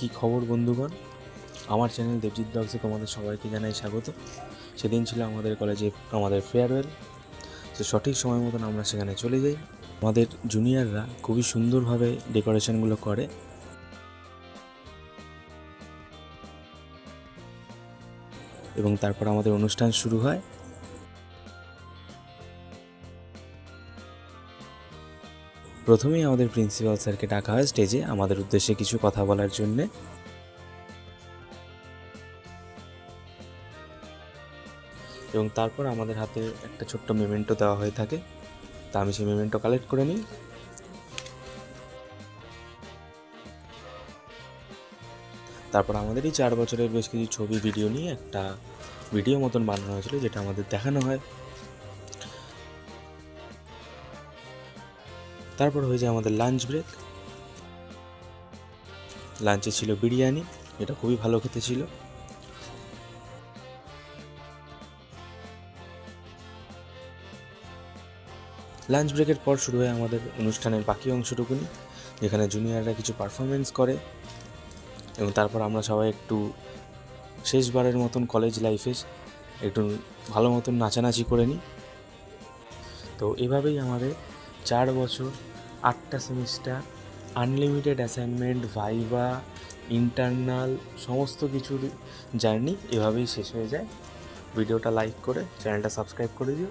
কি খবর বন্ধুগণ, আমার চ্যানেল দেবজিৎ ব্লগসে তোমাদের সবাইকে জানাই স্বাগত। সেদিন ছিল আমাদের কলেজে আমাদের ফেয়ারওয়েল। তো সঠিক সময় মতন আমরা সেখানে চলে যাই। আমাদের জুনিয়ররা খুবই সুন্দরভাবে ডেকোরেশনগুলো করে এবং তারপর আমাদের অনুষ্ঠান শুরু হয়। প্রথমেই আমাদের প্রিন্সিপাল স্যারকে ডাকা হয় স্টেজে আমাদের উদ্দেশ্যে কিছু কথা বলার জন্যে। এবং তারপর আমাদের হাতে একটা ছোট্ট মেমেন্টো দেওয়া হয়ে থাকে। তা আমি সেই মেমেন্টো কালেক্ট করে নিই। তারপর আমাদের এই 4 বছরের বেশ কিছু ছবি ভিডিও নিয়ে একটা ভিডিও মতন বানানো হয়েছিল, যেটা আমাদের দেখানো হয়। তারপর হয়ে যায় আমাদের লাঞ্চ ব্রেক। লাঞ্চে ছিল বিরিয়ানি, যেটা খুবই ভালো খেতে ছিল। লাঞ্চ ব্রেকের পর শুরু হয় আমাদের অনুষ্ঠানের বাকি অংশটুকুনি, যেখানে জুনিয়ররা কিছু পারফরমেন্স করে এবং তারপর আমরা সবাই একটু শেষবারের মতন কলেজ লাইফে একটু ভালো মতন নাচানাচি করে নিই। তো এভাবেই আমাদের 4 বছর 8টা semester, unlimited assignment, viva, internal সমস্ত কিছুর জার্নি এভাবেই শেষ হয়ে যায়। ভিডিওটা লাইক করে চ্যানেলটা সাবস্ক্রাইব করে দিও।